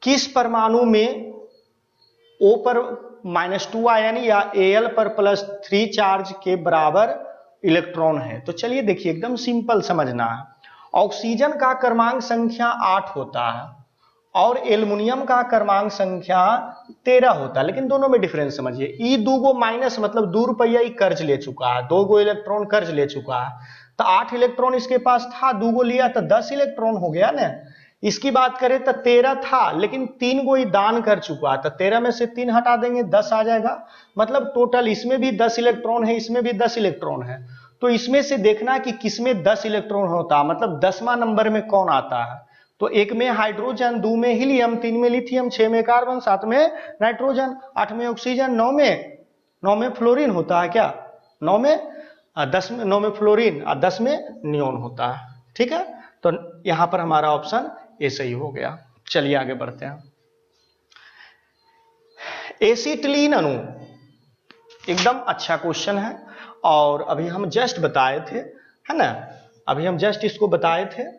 किस परमाणु में O पर -2 आयन या Al पर +3 चार्ज के बराबर इलेक्ट्रॉन है। तो चलिए देखिए एकदम सिंपल समझना है। ऑक्सीजन का क्रमांक संख्या 8 होता है और एल्युमिनियम का क्रमांक संख्या 13 होता है, लेकिन दोनों में डिफरेंस समझिए। ई 2 गो माइनस मतलब 2 रुपया कर्ज ले चुका है, 2 गो इलेक्ट्रॉन कर्ज ले चुका है, तो 8 इलेक्ट्रॉन इसके पास था, 2 गो लिया तो 10 इलेक्ट्रॉन हो गया ना। इसकी बात करें तो 13 था लेकिन 3 गो ही दान कर चुका, तो 13 में से 3 हटा देंगे 10 आ जाएगा, मतलब टोटल इसमें भी 10 इलेक्ट्रॉन है, इसमें भी 10 इलेक्ट्रॉन है। तो इसमें से देखना कि किसमें 10 इलेक्ट्रॉन होता है, मतलब 10वां नंबर में कौन आता है। तो 1 में हाइड्रोजन, 2 में हीलियम, 3 में लिथियम, 6 में कार्बन, 7 में नाइट्रोजन, 8 में ऑक्सीजन, 9 में फ्लोरीन होता है, क्या 9 में फ्लोरीन और 10 में नियोन होता है, ठीक है। तो यहां पर हमारा ऑप्शन ए सही हो गया। चलिए आगे बढ़ते हैं। एसिटिलीन अणु, एकदम अच्छा क्वेश्चन है और अभी हम जस्ट बताए थे, है ना, अभी हम जस्ट इसको बताए थे।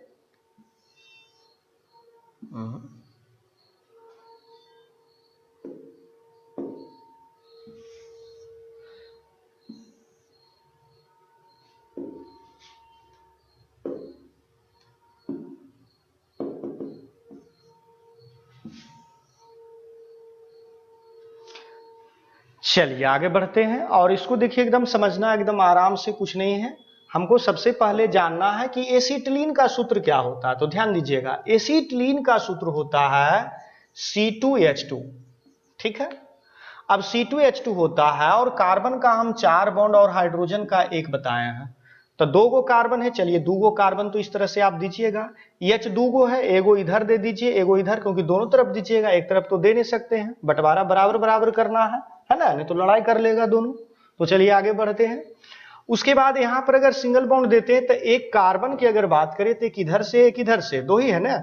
चलिए आगे बढ़ते हैं और इसको देखिए एकदम समझना, एकदम आराम से, कुछ नहीं है। हमको सबसे पहले जानना है कि एसिटिलीन का सूत्र क्या होता है। तो ध्यान दीजिएगा, एसिटिलीन का सूत्र होता है C2H2, ठीक है। अब C2H2 होता है और कार्बन का हम 4 बॉन्ड और हाइड्रोजन का 1 बताए हैं, तो 2 गो कार्बन है, चलिए 2 गो कार्बन तो इस तरह से आप दीजिएगा, H 2 गो है, एगो इधर दे दीजिए, एगो इधर, क्योंकि दोनों तरफ दीजिएगा, एक तरफ तो दे नहीं सकते हैं, बंटवारा बराबर बराबर करना है ना, नहीं तो लड़ाई कर लेगा दोनों। तो चलिए आगे बढ़ते हैं। उसके बाद यहां पर अगर सिंगल बॉन्ड देते हैं तो एक कार्बन की अगर बात करें तो एक इधर से एक इधर से, 2 ही है ना,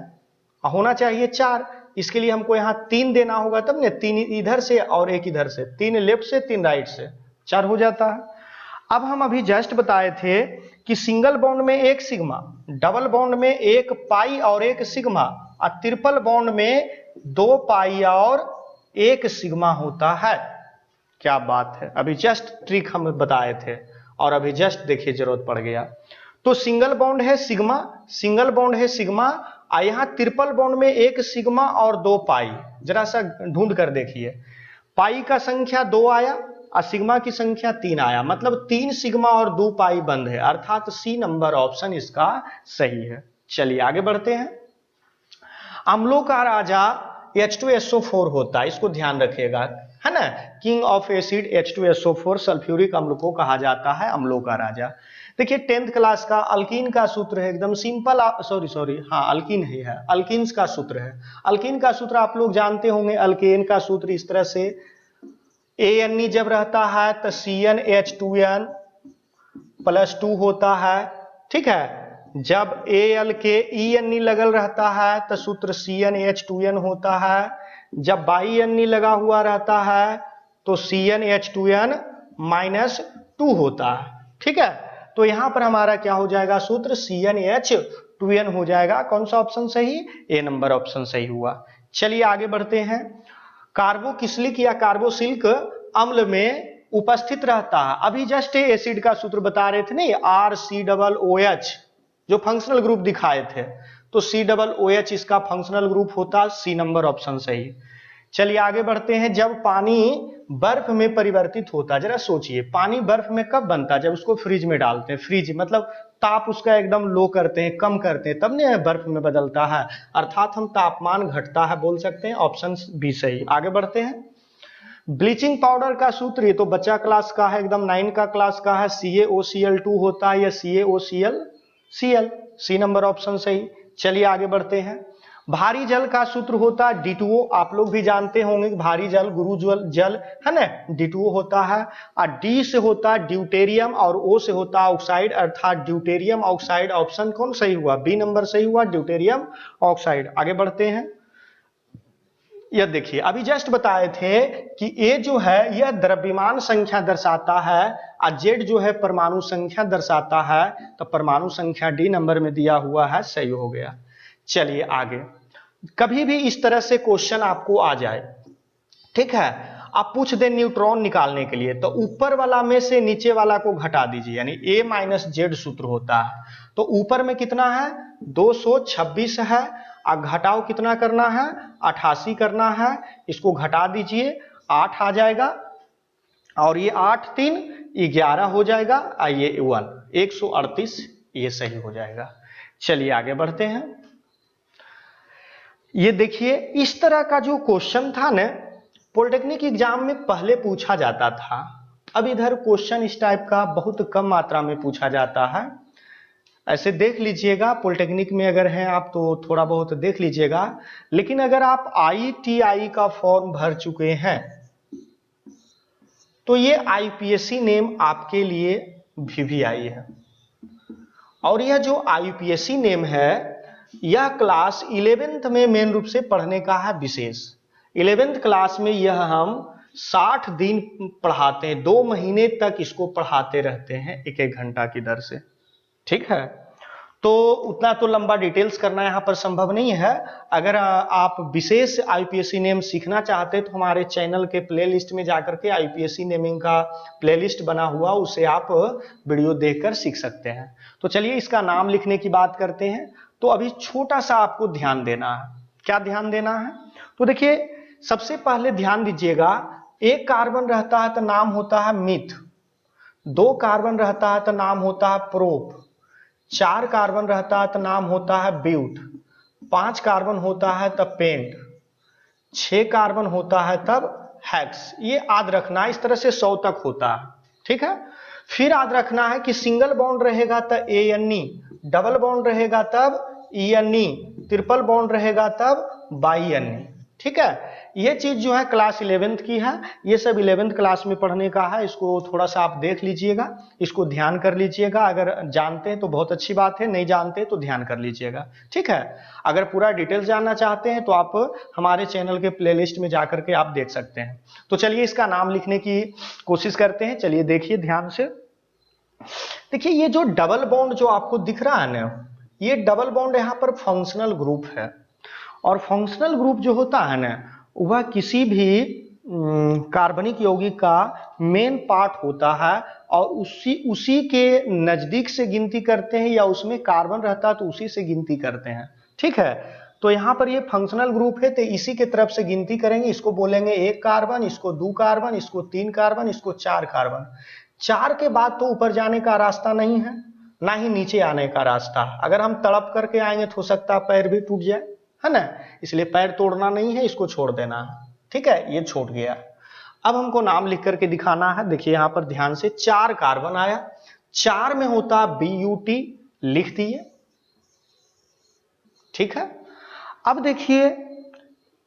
होना चाहिए 4, इसके लिए हमको यहाँ 3 देना होगा, तब ने 3 इधर से और 1 इधर से, 3 लेफ्ट से 3 राइट से, 4 हो जाता है। अब हम अभी जस्ट बताए थे कि सिंगल बॉन्ड में 1 सिग्मा, डबल बॉन्ड में 1 पाई और 1 सिग्मा, और ट्रिपल बॉन्ड में 2 पाई और 1 सिग्मा होता है। क्या बात है, अभी जस्ट ट्रिक हम बताए थे और अभी जस्ट देखिए जरूरत पड़ गया। तो सिंगल बॉन्ड है सिग्मा, सिंगल बॉन्ड है सिग्मा, और यहां ट्रिपल बॉन्ड में 1 सिग्मा और 2 पाई, जरा सा ढूंढ कर देखिए, पाई का संख्या 2 आया और सिग्मा की संख्या 3 आया, मतलब 3 सिग्मा और 2 पाई बंद है, अर्थात सी नंबर ऑप्शन इसका सही है। चलिए आगे बढ़ते हैं। अम्लों का राजा H2SO4 होता है, इसको ध्यान रखिएगा, है ना। King of acid H2SO4 sulphuric अम्ल को कहा जाता है अम्लों का राजा। देखिए 10th क्लास का अल्कीन का सूत्र है, एकदम सिंपल, सॉरी हाँ अल्कीन ही है, अल्कीन्स का सूत्र है। अल्कीन का सूत्र आप लोग जानते होंगे, अल्केन का सूत्र इस तरह से, ANE जब रहता है तो CnH2n +2 होता है, ठीक है। जब AlKENE लगल रहता है तो सूत्र CnH2n होता है। जब BiNe लगा हुआ रहता है तो CnH2n -2 होता है, ठीक है। तो यहां पर हमारा क्या हो जाएगा, सूत्र CnH2n हो जाएगा। कौन सा ऑप्शन सही, A नंबर ऑप्शन सही हुआ। चलिए आगे बढ़ते हैं। कार्बोक्सिलिक या कार्बोसिलिक अम्ल में उपस्थित रहता है, अभी जस्ट एसिड का सूत्र बता रहे थे नहीं, RCOOH जो फंक्शनल ग्रुप दिखाए थे, तो COOH इसका फंक्शनल ग्रुप होता, C नंबर ऑप्शन सही। चलिए आगे बढ़ते हैं। जब पानी बर्फ में परिवर्तित होता है, जरा सोचिए पानी बर्फ में कब बनता है, जब उसको फ्रिज में डालते हैं, फ्रिज मतलब ताप उसका एकदम लो करते हैं, कम करते हैं, तब नहीं बर्फ में बदलता है, अर्थात हम तापमान घटता है बोल सकते हैं, ऑप्शन बी सही। आगे बढ़ते हैं। ब्लीचिंग पाउडर का सूत्र, ये तो बच्चा क्लास का है, एकदम 9 का क्लास का है, CaOCl2 होता है या CaOCl, सी नंबर ऑप्शन सही। चलिए आगे बढ़ते हैं। भारी जल का सूत्र होता है D2O, आप लोग भी जानते होंगे भारी जल गुरु जल है ना, D2O होता है। और D से होता है ड्यूटेरियम और O से होता है ऑक्साइड, अर्थात ड्यूटेरियम ऑक्साइड। ऑप्शन कौन सही हुआ, बी नंबर सही हुआ, ड्यूटेरियम ऑक्साइड। आगे बढ़ते हैं। यह देखिए अभी जस्ट बताए थे कि A जो है यह द्रव्यमान संख्या दर्शाता है और Z जो है परमाणु संख्या दर्शाता है, तो परमाणु संख्या D नंबर में दिया हुआ है, सही हो गया। चलिए आगे। कभी भी इस तरह से क्वेश्चन आपको आ जाए, ठीक है, आप पूछ दे न्यूट्रॉन निकालने के लिए, तो ऊपर वाला में से नीचे वाला को घटा दीजिए, यानी A-Z सूत्र होता है। तो ऊपर में कितना है, 226 है, और घटाओ कितना करना है, 88 करना है, इसको घटा दीजिए, 8 आ जाएगा, और ये 8 3 11 हो जाएगा, और ये 138, ये सही हो जाएगा। चलिए आगे बढ़ते हैं। ये देखिए इस तरह का जो क्वेश्चन था ना, पॉलिटेक्निक एग्जाम में पहले पूछा जाता था, अब इधर क्वेश्चन इस टाइप का बहुत कम मात्रा में पूछा जाता है। ऐसे देख लीजिएगा, पॉलिटेक्निक में अगर हैं आप तो थोड़ा बहुत देख लीजिएगा, लेकिन अगर आप ITI का फॉर्म भर चुके हैं तो ये IPSC नेम आपके लिए VVI है, और यह जो IPSC नेम है यह क्लास 11th में मेन रूप से पढ़ने का है विशेष। 11th क्लास में यह हम 60 दिन पढ़ाते हैं, 2 महीने तक इसको पढ़ाते रहते हैं 1-1 घंटा की दर से, ठीक है। तो उतना तो लंबा डिटेल्स करना यहाँ पर संभव नहीं है। अगर आप विशेष IPSC नेम सीखना चाहते हैं तो हमारे चैनल के प्लेलिस्ट में जाकर के IPSC नेमिंग का प्लेलिस्ट बना हुआ, उसे आप वीडियो देखकर सीख सकते हैं। तो चलिए इसका नाम लिखने की बात करते हैं। तो अभी छोटा सा आपको ध्यान देना है, क्या ध्यान देना है, तो देखिए सबसे पहले ध्यान दीजिएगा, 1 कार्बन रहता है तो नाम होता है मिथ, 2 कार्बन रहता है तो नाम होता है प्रोप, 4 कार्बन रहता है तो नाम होता है ब्यूट, 5 कार्बन होता है तब पेंट, 6 कार्बन होता है तब हेक्स। ये याद रखना, इस तरह से 100 तक होता है, ठीक है। फिर याद रखना है कि सिंगल बॉन्ड रहेगा तब ANE, डबल बॉन्ड रहेगा तब ENE, ट्रिपल बॉन्ड रहेगा तब BiNe, ठीक है। ये चीज जो है क्लास 11th की है, ये सब 11th क्लास में पढ़ने का है, इसको थोड़ा सा आप देख लीजिएगा, इसको ध्यान कर लीजिएगा। अगर जानते हैं तो बहुत अच्छी बात है, नहीं जानते तो ध्यान कर लीजिएगा, ठीक है। अगर पूरा डिटेल्स जानना चाहते हैं तो आप हमारे चैनल के प्लेलिस्ट में जाकर के आप देख सकते हैं। तो चलिए इसका नाम लिखने की कोशिश करते हैं। चलिए देखिए ध्यान से, देखिए ये जो डबल बॉन्ड जो आपको दिख रहा है ना, ये डबल बॉन्ड यहाँ पर फंक्शनल ग्रुप है, और फंक्शनल ग्रुप जो होता है ना वह किसी भी कार्बनिक यौगिक का मेन पार्ट होता है, और उसी के नजदीक से गिनती करते हैं, या उसमें कार्बन रहता है तो उसी से गिनती करते हैं, ठीक है। तो यहाँ पर ये फंक्शनल ग्रुप है तो इसी के तरफ से गिनती करेंगे, इसको बोलेंगे 1 कार्बन, इसको 2 कार्बन, इसको 3 कार्बन, इसको 4 कार्बन। 4 के बाद तो ऊपर जाने का रास्ता नहीं है, ना ही नीचे आने का रास्ता। अगर हम तड़प करके आएंगे तो हो सकता है पैर भी टूट जाए, है ना, इसलिए पैर तोड़ना नहीं है, इसको छोड़ देना है। ठीक है, ये छूट गया। अब हमको नाम लिख करके दिखाना है। देखिए यहां पर ध्यान से 4 कार्बन आया, 4 में होता BUT, लिख दिए। ठीक है, अब देखिए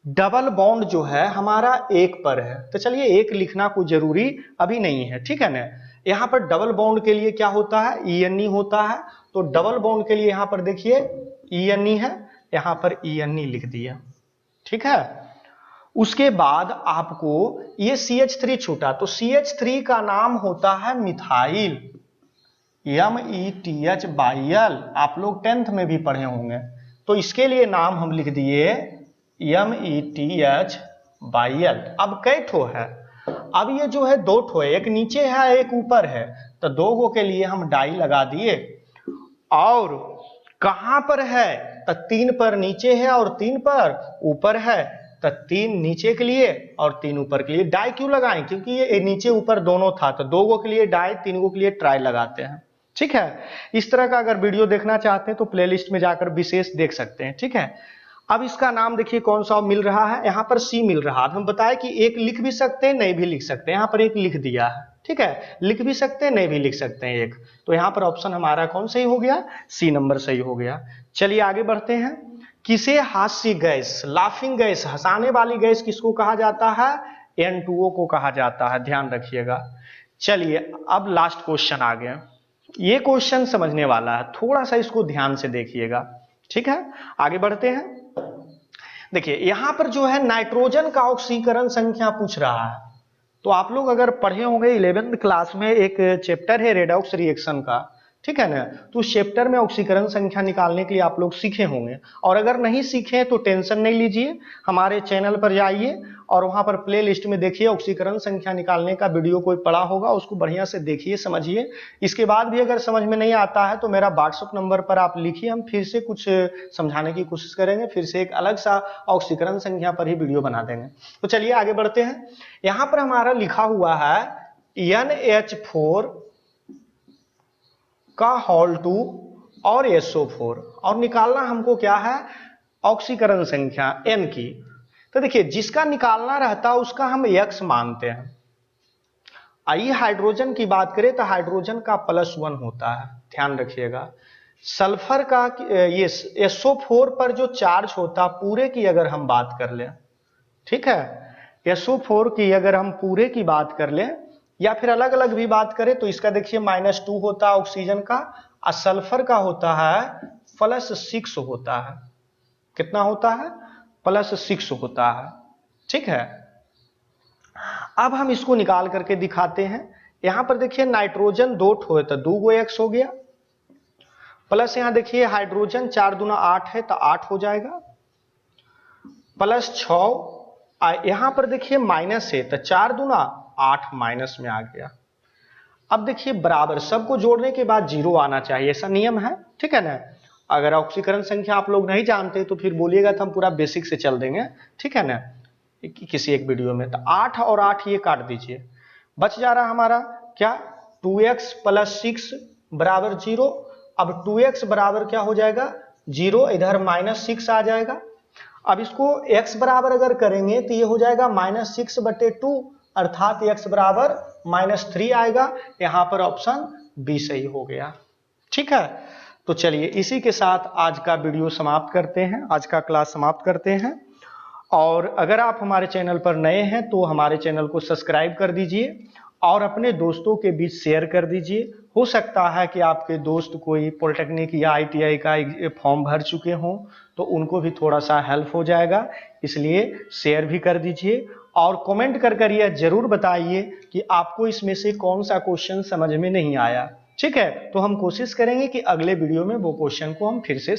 डबल बॉन्ड जो है हमारा एक पर है, तो चलिए एक लिखना कोई जरूरी अभी नहीं है। ठीक है ना, यहां पर डबल बॉन्ड के लिए क्या होता है, ENE होता है। तो डबल बॉन्ड के लिए यहां पर देखिए ENE है, यहां पर ENE लिख दिया। ठीक है, उसके बाद आपको ये CH3 छूटा, तो CH3 का नाम होता है मिथाइल, METH आप लोग 10th में भी पढ़े होंगे। तो इसके लिए नाम हम लिख दिए METH। अब कई ठो है, अब ये जो है 2 ठो है, एक नीचे है एक ऊपर है, तो 2 गो के लिए हम डाई लगा दिए। और कहां पर है, तो 3 पर नीचे है और 3 पर ऊपर है, तो 3 नीचे के लिए और 3 ऊपर के लिए। डाई क्यों लगाएं, क्योंकि ये नीचे ऊपर दोनों था, तो 2 गो के लिए डाई, 3 गो के लिए ट्राई लगाते हैं। ठीक है, इस तरह का अगर वीडियो देखना चाहते हैं तो प्लेलिस्ट में जाकर विशेष देख सकते हैं। ठीक है, अब इसका नाम देखिए कौन सा मिल रहा है, यहाँ पर C मिल रहा है। हम बताएं कि एक लिख भी सकते हैं, नहीं भी लिख सकते हैं, यहाँ पर एक लिख दिया है। ठीक है, लिख भी सकते हैं, नहीं भी लिख सकते हैं एक, तो यहाँ पर ऑप्शन हमारा कौन सही हो गया, C नंबर सही हो गया। चलिए आगे बढ़ते हैं। किसे हास्य गैस, लाफिंग गैस, हंसाने वाली गैस किसको कहा जाता है, N2O को कहा जाता है, ध्यान रखिएगा। चलिए अब लास्ट क्वेश्चन आ गया, ये क्वेश्चन समझने वाला है, थोड़ा सा इसको ध्यान से देखिएगा। ठीक है, आगे बढ़ते हैं। देखिए यहां पर जो है नाइट्रोजन का ऑक्सीकरण संख्या पूछ रहा है। तो आप लोग अगर पढ़े होंगे 11th क्लास में एक चैप्टर है रेडॉक्स रिएक्शन का, ठीक है ना, तो उस चैप्टर में ऑक्सीकरण संख्या निकालने के लिए आप लोग सीखे होंगे। और अगर नहीं सीखे तो टेंशन नहीं लीजिए, हमारे चैनल पर जाइए और वहां पर प्ले लिस्ट में देखिए ऑक्सीकरण संख्या निकालने का वीडियो कोई पड़ा होगा, उसको बढ़िया से देखिए समझिए। इसके बाद भी अगर समझ में नहीं आता है तो मेरा व्हाट्सएप नंबर पर आप लिखिए, हम फिर से कुछ समझाने की कोशिश करेंगे, फिर से एक अलग सा ऑक्सीकरण संख्या पर ही वीडियो बना देंगे। तो चलिए आगे बढ़ते हैं। यहां पर हमारा लिखा हुआ है NH4 का होल 2 और SO4, और निकालना हमको क्या है, ऑक्सीकरण संख्या N की। तो देखिए जिसका निकालना रहता है उसका हम X मानते हैं। आइए हाइड्रोजन की बात करें तो हाइड्रोजन का +1 होता है, ध्यान रखिएगा। सल्फर का ये SO4 पर जो चार्ज होता पूरे की अगर हम बात कर लें, ठीक है, SO4 की अगर हम पूरे की बात कर लें या फिर अलग अलग भी बात करें तो इसका देखिए -2 होता है ऑक्सीजन का, और सल्फर का होता है +6 होता है। कितना होता है, +6 होता है। ठीक है, अब हम इसको निकाल करके दिखाते हैं। यहां पर देखिए नाइट्रोजन 2 ठो है तो 2 गो X हो गया, प्लस यहां देखिए हाइड्रोजन 4 दूना 8 है तो 8 हो जाएगा, +6, यहां पर देखिए माइनस है तो 4 दूना 8 माइनस में आ गया। अब देखिए बराबर, सबको जोड़ने के बाद 0 आना चाहिए, ऐसा नियम है। ठीक है ना, अगर ऑक्सीकरण संख्या आप लोग नहीं जानते तो फिर बोलिएगा तो हम पूरा बेसिक से चल देंगे। ठीक है ना, किसी एक वीडियो में। तो 8 और 8 ये काट दीजिए, बच जा रहा हमारा क्या, 2x + 6 बराबर 0। अब 2x बराबर क्या हो जाएगा, 0, इधर -6 आ जाएगा। अब इसको x बराबर अगर करेंगे तो ये हो जाएगा -6/2, अर्थात x बराबर -3 आएगा। यहां पर ऑप्शन बी सही हो गया। ठीक है, तो चलिए इसी के साथ आज का वीडियो समाप्त करते हैं, आज का क्लास समाप्त करते हैं। और अगर आप हमारे चैनल पर नए हैं तो हमारे चैनल को सब्सक्राइब कर दीजिए और अपने दोस्तों के बीच शेयर कर दीजिए। हो सकता है कि आपके दोस्त कोई पॉलिटेक्निक या ITI का फॉर्म भर चुके हों, तो उनको भी थोड़ा सा हेल्प हो जाएगा, इसलिए शेयर भी कर दीजिए। और कमेंट कर यह जरूर बताइए कि आपको इसमें से कौन सा क्वेश्चन समझ में नहीं आया। ठीक है, तो हम कोशिश करेंगे कि अगले वीडियो में वो क्वेश्चन को हम फिर से